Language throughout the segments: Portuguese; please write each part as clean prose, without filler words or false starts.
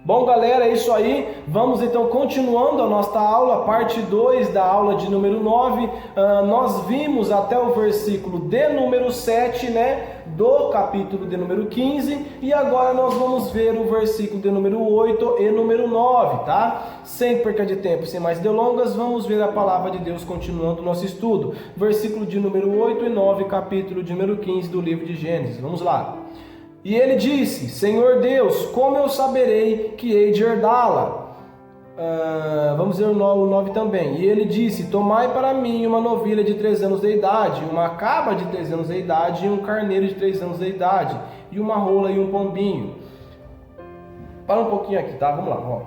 Bom, galera, é isso aí. Vamos então continuando a nossa aula, parte 2 da aula de número 9. Nós vimos até o versículo de número 7, né, do capítulo de número 15, e agora nós vamos ver o versículo de número 8 e número 9, tá? Sem perca de tempo, sem mais delongas, vamos ver a palavra de Deus continuando o nosso estudo. Versículo de número 8 e 9, capítulo de número 15 do livro de Gênesis. Vamos lá. E ele disse: Senhor Deus, como eu saberei que hei de herdá-la? Vamos ver o 9 também. E ele disse: Tomai para mim uma novilha de 3 anos de idade, uma cabra de 3 anos de idade, e um carneiro de 3 anos de idade, e uma rola e um pombinho. Para um pouquinho aqui, tá? Vamos lá. Ó.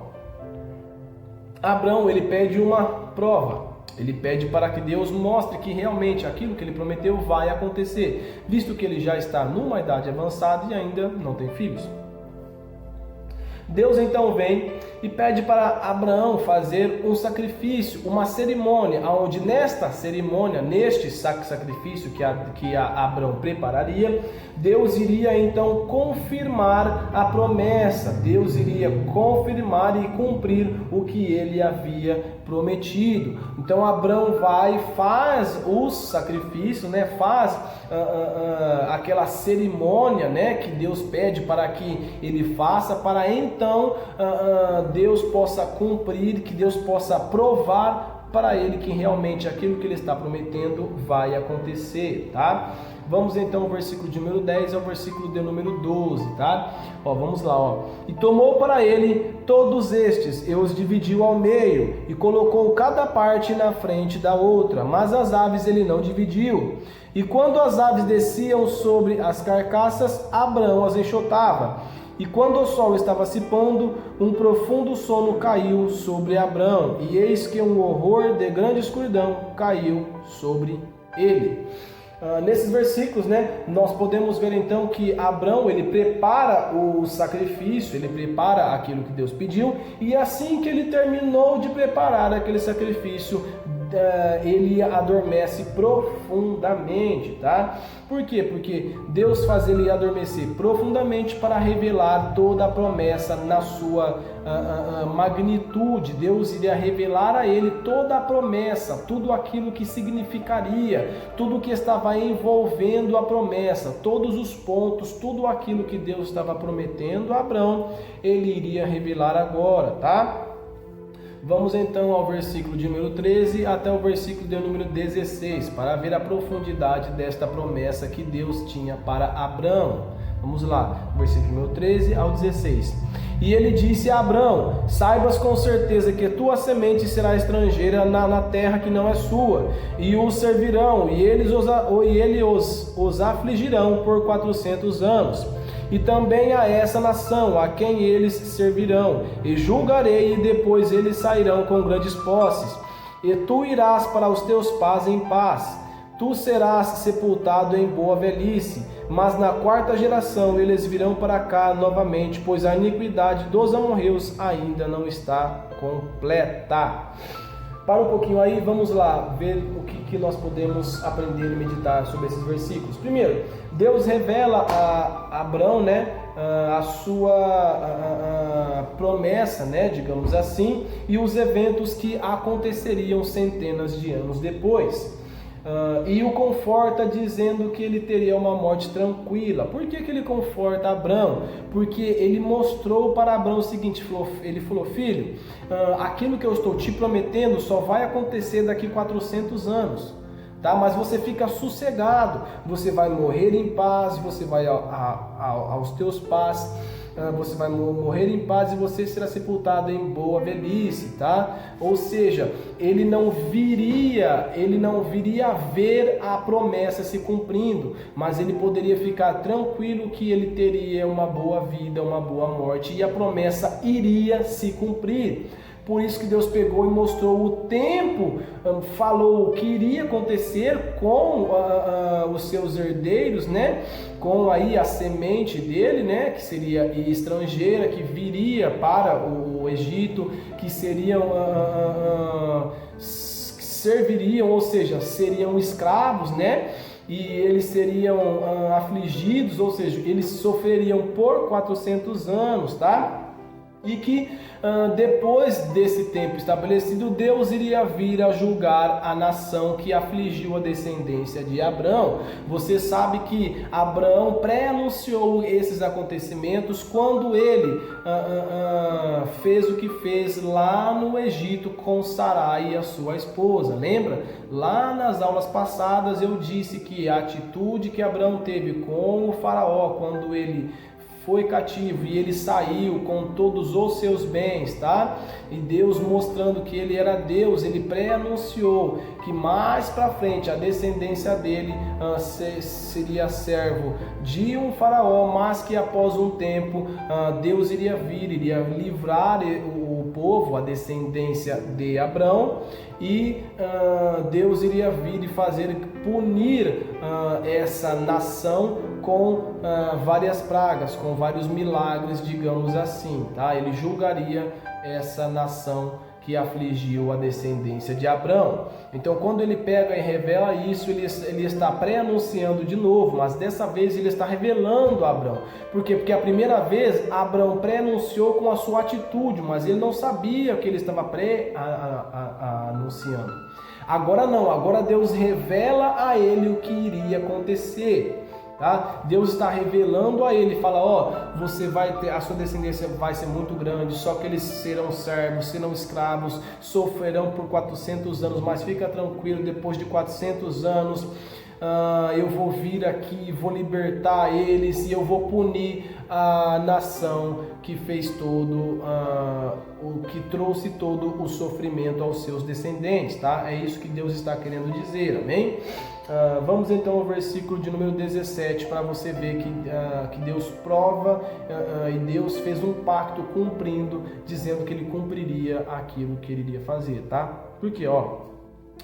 Abrão, ele pede uma prova. Ele pede para que Deus mostre que realmente aquilo que ele prometeu vai acontecer, visto que ele já está numa idade avançada e ainda não tem filhos. Deus então vem e pede para Abraão fazer um sacrifício, uma cerimônia, onde nesta cerimônia, neste sacrifício que Abraão prepararia, Deus iria então confirmar a promessa, Deus iria confirmar e cumprir o que ele havia prometido. Então Abraão vai, faz o sacrifício, né? Faz aquela cerimônia, né? Que Deus pede para que ele faça, para então Deus possa cumprir, que Deus possa provar para ele que realmente aquilo que ele está prometendo vai acontecer, tá? Vamos então ao versículo de número 10 ao versículo de número 12, tá? Ó, vamos lá, ó. E tomou para ele todos estes, e os dividiu ao meio, e colocou cada parte na frente da outra, mas as aves ele não dividiu. E quando as aves desciam sobre as carcaças, Abraão as enxotava. E quando o sol estava se pondo, um profundo sono caiu sobre Abraão, e eis que um horror de grande escuridão caiu sobre ele. Nesses versículos, né, nós podemos ver então que Abraão, ele prepara o sacrifício, ele prepara aquilo que Deus pediu, e assim que ele terminou de preparar aquele sacrifício, ele adormece profundamente, tá? Por quê? Porque Deus faz ele adormecer profundamente para revelar toda a promessa na sua magnitude. Deus iria revelar a ele toda a promessa, tudo aquilo que significaria, tudo que estava envolvendo a promessa, todos os pontos, tudo aquilo que Deus estava prometendo a Abraão, ele iria revelar agora, tá? Vamos então ao versículo de número 13 até o versículo de número 16, para ver a profundidade desta promessa que Deus tinha para Abraão. Vamos lá, versículo número 13 ao 16. E ele disse a Abraão: saibas com certeza que tua semente será estrangeira na terra que não é sua, e os servirão, e eles os afligirão por 400 anos. E também a essa nação, a quem eles servirão, e julgarei, e depois eles sairão com grandes posses. E tu irás para os teus pais em paz. Tu serás sepultado em boa velhice, mas na 4ª geração eles virão para cá novamente, pois a iniquidade dos amorreus ainda não está completa. Para um pouquinho aí, vamos lá ver o que nós podemos aprender e meditar sobre esses versículos. Primeiro, Deus revela a Abraão, né, a sua promessa, né, digamos assim, e os eventos que aconteceriam centenas de anos depois. E o conforta dizendo que ele teria uma morte tranquila. Por que ele conforta Abraão? Porque ele mostrou para Abraão o seguinte, ele falou: filho, aquilo que eu estou te prometendo só vai acontecer daqui 400 anos. Tá? Mas você fica sossegado, você vai morrer em paz, você vai aos teus pais, você vai morrer em paz e você será sepultado em boa velhice, tá? Ou seja, ele não viria ver a promessa se cumprindo, mas ele poderia ficar tranquilo que ele teria uma boa vida, uma boa morte, e a promessa iria se cumprir. Por isso que Deus pegou e mostrou o tempo, falou o que iria acontecer com os seus herdeiros, né? Com aí a semente dele, né? Que seria estrangeira, que viria para o Egito, que seriam serviriam, ou seja, seriam escravos, né? E eles seriam afligidos, ou seja, eles sofreriam por 400 anos, tá? e que depois desse tempo estabelecido, Deus iria vir a julgar a nação que afligiu a descendência de Abrão. Você sabe que Abraão pré-anunciou esses acontecimentos quando ele fez o que fez lá no Egito com Sarai, a sua esposa. Lembra? Lá nas aulas passadas eu disse que a atitude que Abraão teve com o faraó quando ele foi cativo e ele saiu com todos os seus bens, tá? E Deus mostrando que ele era Deus, ele pré-anunciou que mais para frente a descendência dele seria servo de um faraó, mas que após um tempo Deus iria vir, iria livrar o povo, a descendência de Abrão, e Deus iria vir e fazer punir essa nação com várias pragas, com vários milagres, digamos assim, tá? Ele julgaria essa nação que afligiu a descendência de Abrão. Então, quando ele pega e revela isso, ele está pré-anunciando de novo, mas dessa vez ele está revelando a Abrão. Por quê? Porque a primeira vez Abrão pré-anunciou com a sua atitude, mas ele não sabia o que ele estava pré-anunciando. Agora não, agora Deus revela a ele o que iria acontecer. Tá? Deus está revelando a ele, fala, você vai ter, a sua descendência vai ser muito grande, só que eles serão servos, serão escravos, sofrerão por 400 anos, mas fica tranquilo, depois de 400 anos eu vou vir aqui, vou libertar eles e eu vou punir a nação que fez que trouxe todo o sofrimento aos seus descendentes, tá? É isso que Deus está querendo dizer, amém? Vamos então ao versículo de número 17 para você ver que Deus prova e Deus fez um pacto cumprindo, dizendo que ele cumpriria aquilo que ele iria fazer, tá? Porque,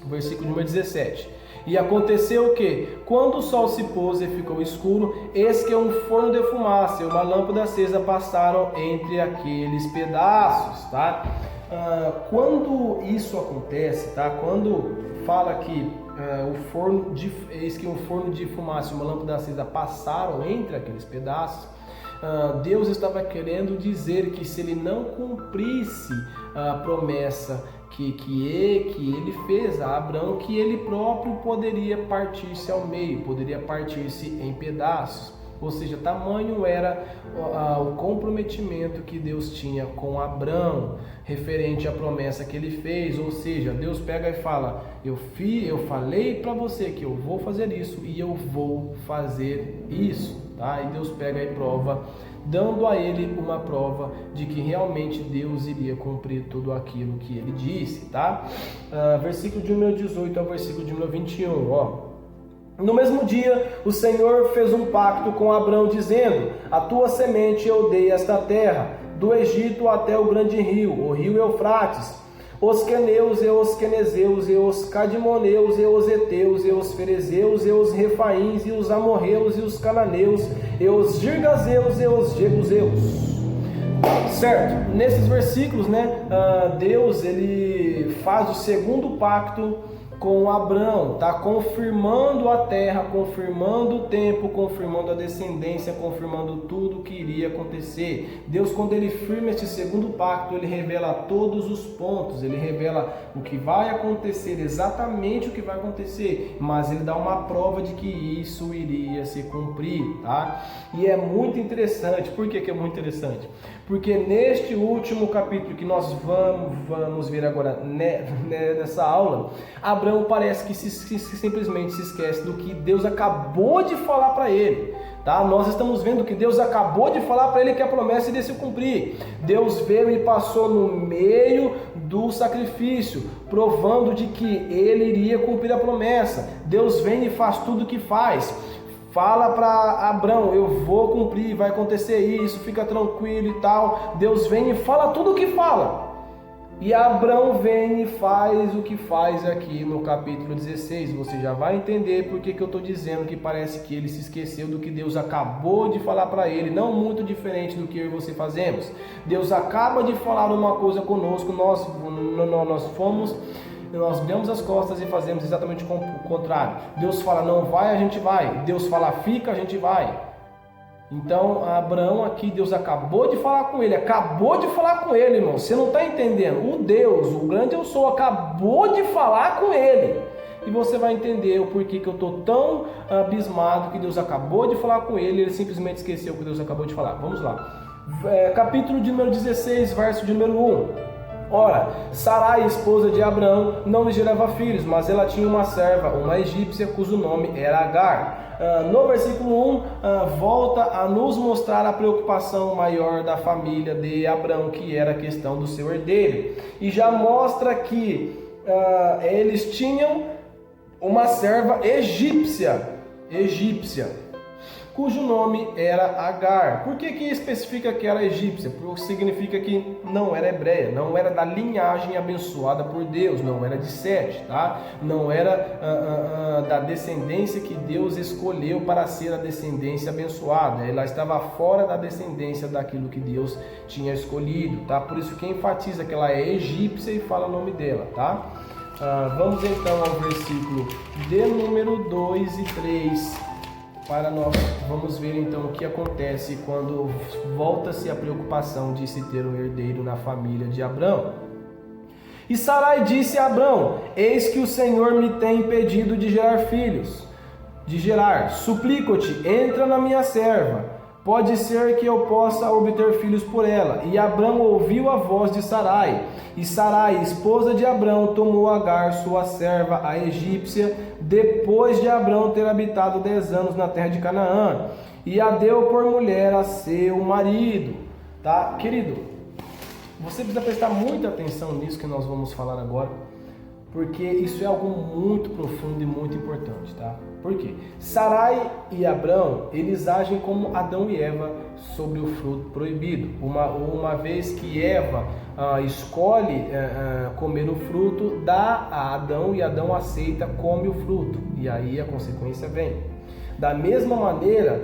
versículo número 17. E aconteceu o que? Quando o sol se pôs e ficou escuro, eis que um forno de fumaça e uma lâmpada acesa passaram entre aqueles pedaços, tá? Quando isso acontece, tá? Quando fala que eis que um forno de fumaça e uma lâmpada acesa passaram entre aqueles pedaços, Deus estava querendo dizer que se ele não cumprisse a promessa que ele fez a Abrão, que ele próprio poderia partir-se ao meio, poderia partir-se em pedaços. Ou seja, tamanho era o comprometimento que Deus tinha com Abrão, referente à promessa que ele fez. Ou seja, Deus pega e fala, eu falei para você que eu vou fazer isso e eu vou fazer isso, tá? E Deus pega e prova, dando a ele uma prova de que realmente Deus iria cumprir tudo aquilo que ele disse, tá? Versículo de número 18 ao versículo de número 21, No mesmo dia, o Senhor fez um pacto com Abrão, dizendo, a tua semente eu dei esta terra, do Egito até o grande rio, o rio Eufrates, os queneus e os quenezeus e os cadmoneus e os heteus e os ferezeus e os refaíns e os amorreus e os cananeus e os girgazeus e os jebuseus. Certo? Nesses versículos, Deus ele faz o segundo pacto com Abrão, tá confirmando a terra, confirmando o tempo, confirmando a descendência, confirmando tudo que iria acontecer. Deus, quando ele firma este segundo pacto, ele revela todos os pontos, ele revela o que vai acontecer, exatamente o que vai acontecer, mas ele dá uma prova de que isso iria se cumprir, tá? E é muito interessante. Por que é muito interessante? Porque neste último capítulo que nós vamos ver agora nessa aula, Abraão parece que simplesmente se esquece do que Deus acabou de falar para ele. Tá? Nós estamos vendo que Deus acabou de falar para ele que a promessa iria se cumprir. Deus veio e passou no meio do sacrifício, provando de que ele iria cumprir a promessa. Deus vem e faz tudo o que faz. Fala para Abrão, eu vou cumprir, vai acontecer isso, fica tranquilo e tal. Deus vem e fala tudo o que fala. E Abrão vem e faz o que faz aqui no capítulo 16. Você já vai entender por que eu estou dizendo que parece que ele se esqueceu do que Deus acabou de falar para ele. Não muito diferente do que eu e você fazemos. Deus acaba de falar uma coisa conosco, nós viramos as costas e fazemos exatamente o contrário. Deus fala não vai, a gente vai. Deus fala fica, a gente vai. Então, Abraão aqui, Deus acabou de falar com ele, irmão. Você não está entendendo. O Deus, o grande eu sou, acabou de falar com ele. E você vai entender o porquê que eu estou tão abismado que Deus acabou de falar com ele, ele simplesmente esqueceu o que Deus acabou de falar. Vamos lá. Capítulo de número 16, verso de número 1. Ora, Sarai, esposa de Abraão, não lhe gerava filhos, mas ela tinha uma serva, uma egípcia, cujo nome era Agar. No versículo 1, volta a nos mostrar a preocupação maior da família de Abraão, que era a questão do seu herdeiro. E já mostra que eles tinham uma serva egípcia, cujo nome era Agar. Por que especifica que era egípcia? Porque significa que não era hebreia, não era da linhagem abençoada por Deus, não era de Sete, tá? Não era da descendência que Deus escolheu para ser a descendência abençoada. Ela estava fora da descendência daquilo que Deus tinha escolhido, tá? Por isso que enfatiza que ela é egípcia e fala o nome dela, tá? Vamos então ao versículo de número 2 e 3. Para nós, vamos ver então o que acontece quando volta-se a preocupação de se ter um herdeiro na família de Abrão. E Sarai disse a Abrão: eis que o Senhor me tem impedido de gerar. Suplico-te, entra na minha serva. Pode ser que eu possa obter filhos por ela. E Abrão ouviu a voz de Sarai. E Sarai, esposa de Abrão, tomou Agar, sua serva, a egípcia, depois de Abrão ter habitado 10 anos na terra de Canaã, e a deu por mulher a seu marido. Tá, querido? Você precisa prestar muita atenção nisso que nós vamos falar agora, porque isso é algo muito profundo e muito importante, tá? Por quê? Sarai e Abrão, eles agem como Adão e Eva sobre o fruto proibido. Uma vez que Eva escolhe comer o fruto, dá a Adão e Adão aceita, come o fruto. E aí a consequência vem. Da mesma maneira,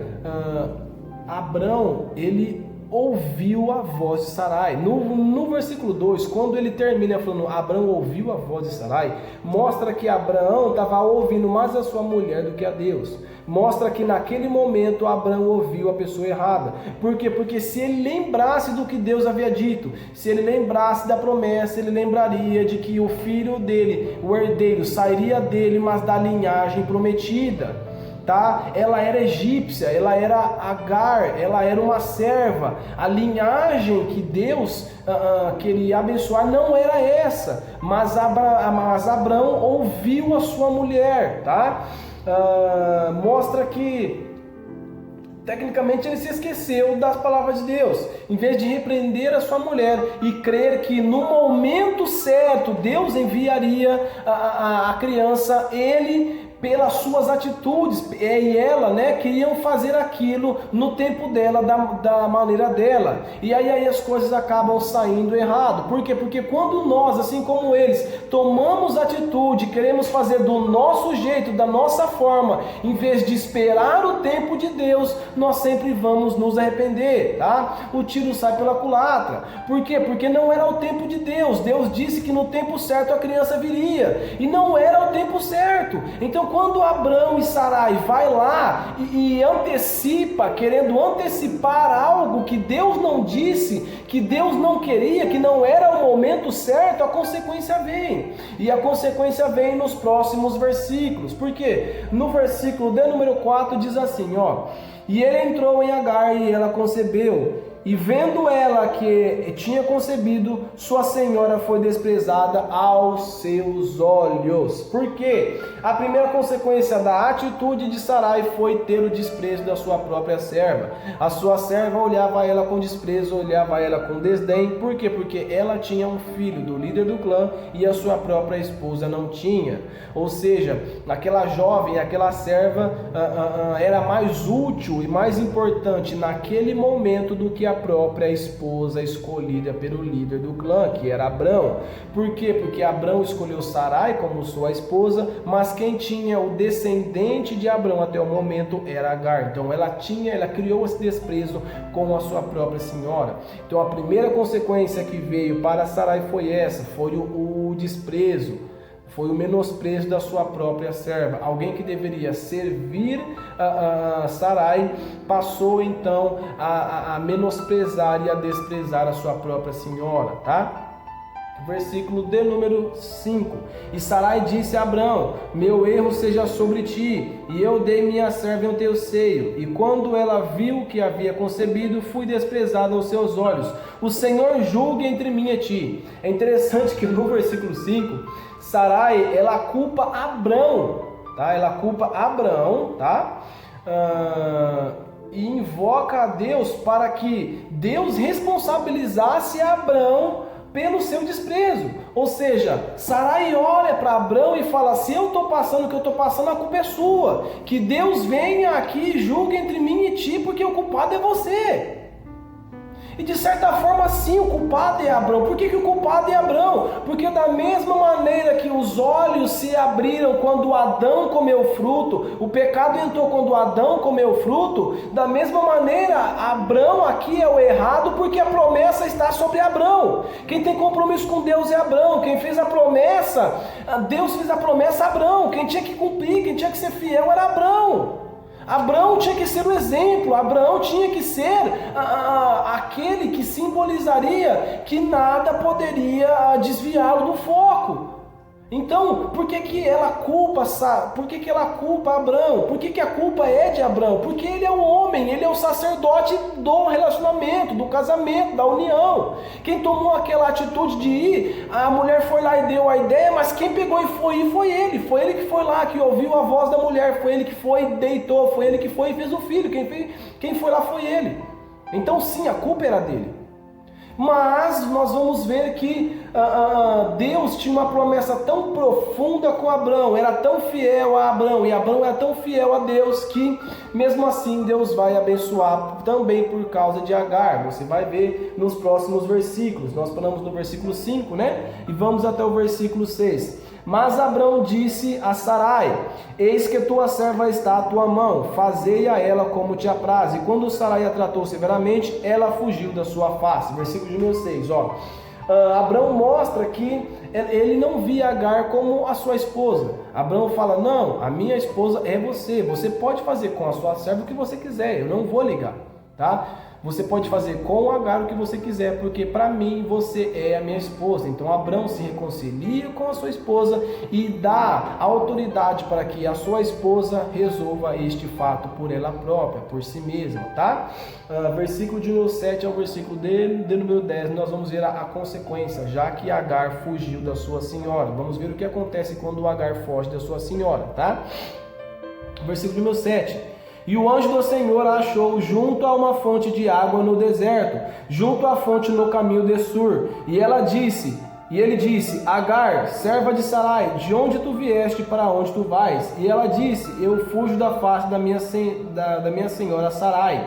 Abrão, ele ouviu a voz de Sarai. No versículo 2, quando ele termina falando Abrão ouviu a voz de Sarai, mostra que Abraão estava ouvindo mais a sua mulher do que a Deus. Mostra que naquele momento Abrão ouviu a pessoa errada. Por quê? Porque se ele lembrasse do que Deus havia dito, se ele lembrasse da promessa, ele lembraria de que o filho dele, o herdeiro, sairia dele, mas da linhagem prometida. Tá? Ela era egípcia, ela era Agar, ela era uma serva. A linhagem que Deus queria abençoar não era essa, mas Abrão ouviu a sua mulher, tá? Mostra que tecnicamente ele se esqueceu das palavras de Deus. Em vez de repreender a sua mulher e crer que no momento certo Deus enviaria a criança, ele, pelas suas atitudes, e ela, queriam fazer aquilo no tempo dela, da maneira dela. E aí as coisas acabam saindo errado. Por quê? Porque quando nós, assim como eles, tomamos atitude, queremos fazer do nosso jeito, da nossa forma, em vez de esperar o tempo de Deus, nós sempre vamos nos arrepender, tá? O tiro sai pela culatra. Por quê? Porque não era o tempo de Deus. Deus disse que no tempo certo a criança viria, e não era o tempo certo. Então, quando Abrão e Sarai vai lá e antecipa, querendo antecipar algo que Deus não disse, que Deus não queria, que não era o momento certo, a consequência vem. E a consequência vem nos próximos versículos. Por quê? No versículo de número 4 diz assim, e ele entrou em Agar e ela concebeu. E vendo ela que tinha concebido, sua senhora foi desprezada aos seus olhos. Por quê? A primeira consequência da atitude de Sarai foi ter o desprezo da sua própria serva. A sua serva olhava ela com desprezo, olhava ela com desdém. Por quê? Porque ela tinha um filho do líder do clã e a sua própria esposa não tinha. Ou seja, aquela jovem, aquela serva era mais útil e mais importante naquele momento do que a própria esposa escolhida pelo líder do clã, que era Abrão. Por quê? Porque Abrão escolheu Sarai como sua esposa, mas quem tinha o descendente de Abrão até o momento era Agar. Então ela criou esse desprezo com a sua própria senhora. Então a primeira consequência que veio para Sarai foi essa, foi o desprezo. Foi o menosprezo da sua própria serva. Alguém que deveria servir a Sarai passou então a menosprezar e a desprezar a sua própria senhora, tá? Versículo de número 5. E Sarai disse a Abrão: meu erro seja sobre ti, e eu dei minha serva em teu seio. E quando ela viu que havia concebido, fui desprezada aos seus olhos. O Senhor julgue entre mim e ti. É interessante que no versículo 5, Sarai, ela culpa Abrão, tá? Ela culpa Abrão, tá? E invoca a Deus para que Deus responsabilizasse Abrão pelo seu desprezo. Ou seja, Sarai olha para Abrão e fala: se eu estou passando o que eu estou passando, a culpa é sua. Que Deus venha aqui e julgue entre mim e ti, porque o culpado é você. E de certa forma sim, o culpado é Abrão. Por que o culpado é Abrão? Porque da mesma maneira que os olhos se abriram quando Adão comeu o fruto, o pecado entrou quando Adão comeu o fruto, da mesma maneira Abrão aqui é o errado, porque a promessa está sobre Abrão. Quem tem compromisso com Deus é Abrão. Quem fez a promessa, Deus fez a promessa a Abrão. Quem tinha que cumprir, quem tinha que ser fiel era Abrão. Abraão tinha que ser o exemplo, Abraão tinha que ser aquele que simbolizaria que nada poderia desviá-lo do foco. Então, por que ela culpa Abraão? Por que a culpa é de Abraão? Porque ele é o homem, ele é o sacerdote do relacionamento, do casamento, da união. Quem tomou aquela atitude de ir, a mulher foi lá e deu a ideia, mas quem pegou e foi ir foi ele. Foi ele que foi lá, que ouviu a voz da mulher, foi ele que foi e deitou, foi ele que foi e fez o filho. Quem foi lá foi ele. Então sim, a culpa era dele. Mas nós vamos ver que Deus tinha uma promessa tão profunda com Abrão, era tão fiel a Abrão, e Abrão era tão fiel a Deus, que mesmo assim Deus vai abençoar também por causa de Agar. Você vai ver nos próximos versículos. Nós paramos no versículo 5, né? E vamos até o versículo 6. Mas Abrão disse a Sarai: eis que tua serva está à tua mão, fazei a ela como te apraz. E quando Sarai a tratou severamente, ela fugiu da sua face. Versículo de número 6, ó. Abrão mostra que ele não via Agar como a sua esposa. Abrão fala: não, a minha esposa é você. Você pode fazer com a sua serva o que você quiser, eu não vou ligar, tá? Você pode fazer com Agar o que você quiser, porque para mim você é a minha esposa. Então Abrão se reconcilia com a sua esposa e dá autoridade para que a sua esposa resolva este fato por ela própria, por si mesma, tá? Versículo de número 7 ao versículo de número 10, nós vamos ver a consequência, já que Agar fugiu da sua senhora. Vamos ver o que acontece quando Agar foge da sua senhora, tá? Versículo de número 7. E o anjo do Senhor a achou junto a uma fonte de água no deserto, junto à fonte no caminho de Sur. E ele disse: Agar, serva de Sarai, de onde tu vieste, para onde tu vais? E ela disse: eu fujo da face da minha senhora Sarai.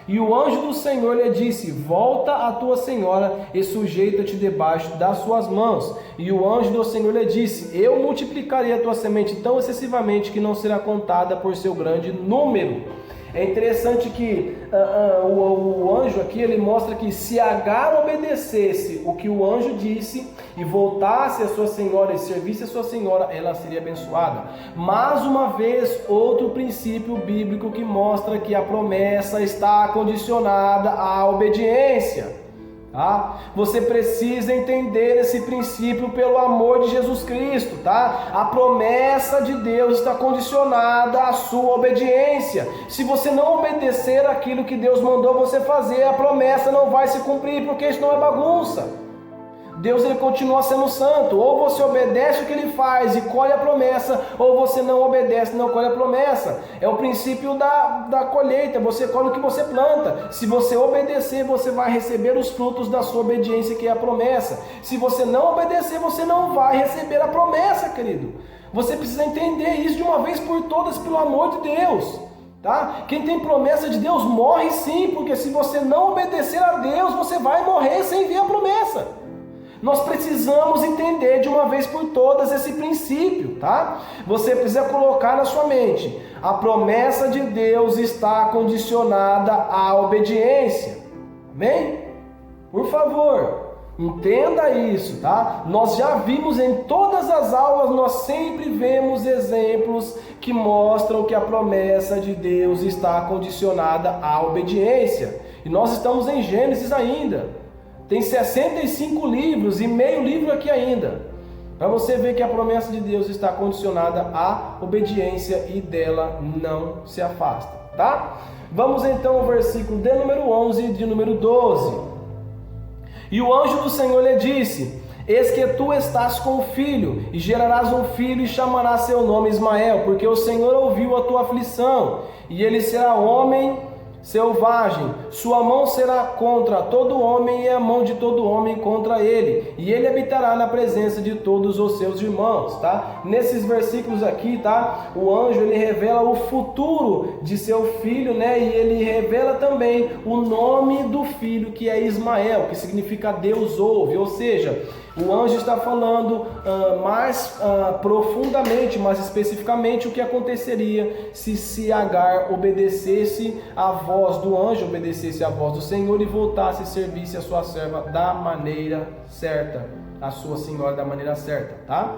E o anjo do Senhor lhe disse: volta à tua senhora e sujeita-te debaixo das suas mãos. E o anjo do Senhor lhe disse: eu multiplicarei a tua semente tão excessivamente que não será contada por seu grande número. É interessante que o anjo aqui, ele mostra que se Agar obedecesse o que o anjo disse e voltasse à sua senhora e servisse a sua senhora, ela seria abençoada. Mais uma vez, outro princípio bíblico que mostra que a promessa está condicionada à obediência. Tá? Você precisa entender esse princípio pelo amor de Jesus Cristo, tá? A promessa de Deus está condicionada à sua obediência. Se você não obedecer aquilo que Deus mandou você fazer, a promessa não vai se cumprir, porque isso não é bagunça. Deus, ele continua sendo santo. Ou você obedece o que ele faz e colhe a promessa, ou você não obedece e não colhe a promessa. É o princípio da colheita. Você colhe o que você planta. Se você obedecer, você vai receber os frutos da sua obediência, que é a promessa. Se você não obedecer, você não vai receber a promessa, querido. Você precisa entender isso de uma vez por todas, pelo amor de Deus. Tá? Quem tem promessa de Deus morre sim, porque se você não obedecer a Deus, você vai morrer sem ver a promessa. Nós precisamos entender de uma vez por todas esse princípio, tá? Você precisa colocar na sua mente: a promessa de Deus está condicionada à obediência. Amém? Por favor, Entenda isso, tá? Nós já vimos em todas as aulas, nós sempre vemos exemplos que mostram que a promessa de Deus está condicionada à obediência. E nós estamos em Gênesis ainda. Tem 65 livros e meio livro aqui ainda. Para você ver que a promessa de Deus está condicionada à obediência e dela não se afasta, tá? Vamos então ao versículo de número 11 e de número 12. E o anjo do Senhor lhe disse: eis que tu estás com o filho, e gerarás um filho, e chamarás seu nome Ismael, porque o Senhor ouviu a tua aflição, e ele será homem selvagem, sua mão será contra todo homem, e a mão de todo homem contra ele, e ele habitará na presença de todos os seus irmãos, tá? Nesses versículos aqui, tá? O anjo, ele revela o futuro de seu filho, né? E ele revela também o nome do filho, que é Ismael, que significa Deus ouve, ou seja, o anjo está falando mais profundamente, mais especificamente, o que aconteceria se Agar obedecesse à voz do anjo, obedecesse à voz do Senhor e voltasse e servisse a sua serva da maneira certa, a sua senhora da maneira certa, tá?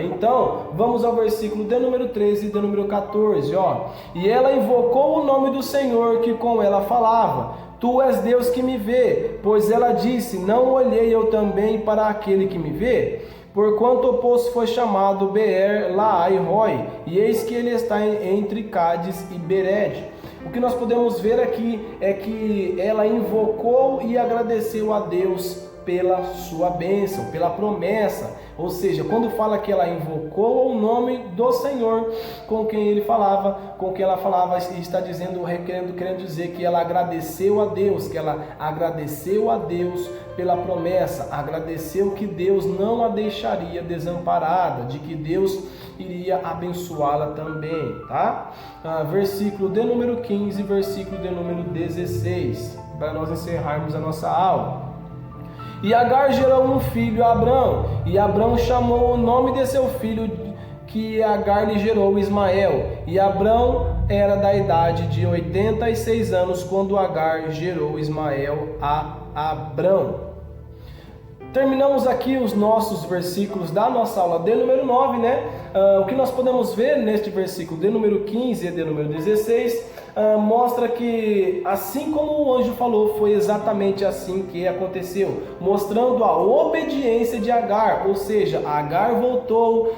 Então, vamos ao versículo de número 13 e de número 14, ó. E ela invocou o nome do Senhor que com ela falava: tu és Deus que me vê, pois ela disse: não olhei eu também para aquele que me vê? Porquanto o poço foi chamado Beer Laai Roi, e eis que ele está entre Cádiz e Bered. O que nós podemos ver aqui é que ela invocou e agradeceu a Deus pela sua bênção, pela promessa. Ou seja, quando fala que ela invocou o nome do Senhor com quem ele falava, com quem ela falava, está dizendo, querendo dizer que ela agradeceu a Deus, que ela agradeceu a Deus pela promessa, agradeceu que Deus não a deixaria desamparada, de que Deus iria abençoá-la também, tá? Versículo de número 15, versículo de número 16, para nós encerrarmos a nossa aula. E Agar gerou um filho a Abrão, e Abrão chamou o nome de seu filho que Agar lhe gerou Ismael. E Abrão era da idade de 86 anos quando Agar gerou Ismael a Abrão. Terminamos aqui os nossos versículos da nossa aula de número 9, né? O que nós podemos ver neste versículo de número 15 e de número 16 mostra que, assim como o anjo falou, foi exatamente assim que aconteceu, mostrando a obediência de Agar, ou seja, Agar voltou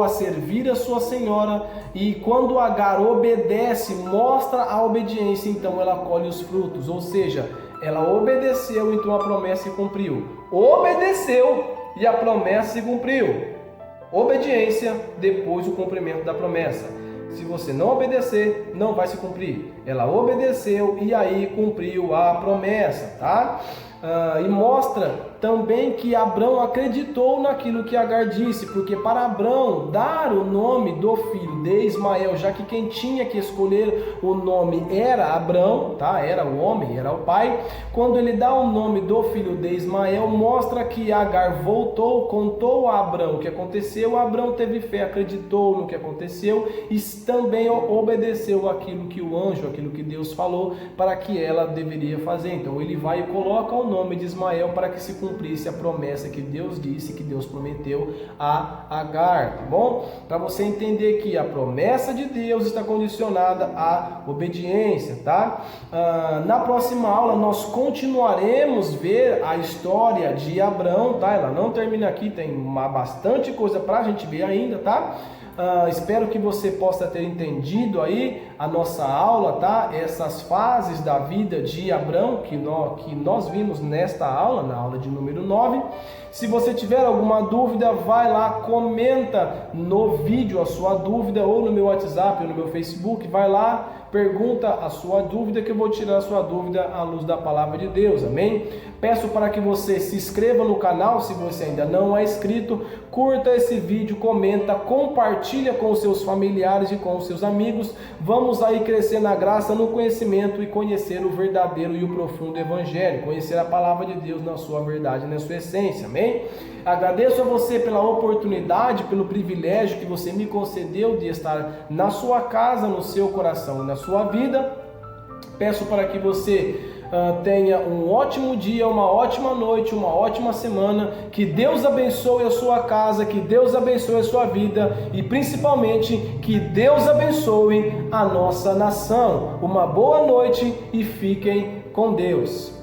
a servir a sua senhora, e quando Agar obedece, mostra a obediência, então ela colhe os frutos, ou seja, ela obedeceu, então a promessa se cumpriu. Obedeceu e a promessa se cumpriu. Obediência, depois o cumprimento da promessa. Se você não obedecer, não vai se cumprir. Ela obedeceu e aí cumpriu a promessa, tá? E mostra também que Abrão acreditou naquilo que Agar disse, porque para Abrão dar o nome do filho de Ismael, já que quem tinha que escolher o nome era Abrão, tá? Era o homem, era o pai. Quando ele dá o nome do filho de Ismael, mostra que Agar voltou, contou a Abrão o que aconteceu. Abrão teve fé, acreditou no que aconteceu e também obedeceu aquilo que o anjo, aquilo que Deus falou para que ela deveria fazer. Então ele vai e coloca o nome de Ismael para que se cumprisse a promessa que Deus disse, que Deus prometeu a Agar, tá bom? Para você entender que a promessa de Deus está condicionada à obediência, tá? Na próxima aula nós continuaremos ver a história de Abrão, tá? Ela não termina aqui, tem bastante coisa para a gente ver ainda, tá? Espero que você possa ter entendido aí a nossa aula, tá? Essas fases da vida de Abrão que nós vimos nesta aula, na aula de número 9. Se você tiver alguma dúvida, vai lá, comenta no vídeo a sua dúvida, ou no meu WhatsApp, ou no meu Facebook, vai lá, pergunta a sua dúvida, que eu vou tirar a sua dúvida à luz da palavra de Deus, amém? Peço para que você se inscreva no canal, se você ainda não é inscrito, curta esse vídeo, comenta, compartilha com os seus familiares e com os seus amigos. Vamos aí crescer na graça, no conhecimento e conhecer o verdadeiro e o profundo evangelho, conhecer a palavra de Deus na sua verdade, na sua essência, amém? Agradeço a você pela oportunidade, pelo privilégio que você me concedeu de estar na sua casa, no seu coração e na sua vida. Peço para que você tenha um ótimo dia, uma ótima noite, uma ótima semana. Que Deus abençoe a sua casa, que Deus abençoe a sua vida e principalmente que Deus abençoe a nossa nação. Uma boa noite e fiquem com Deus.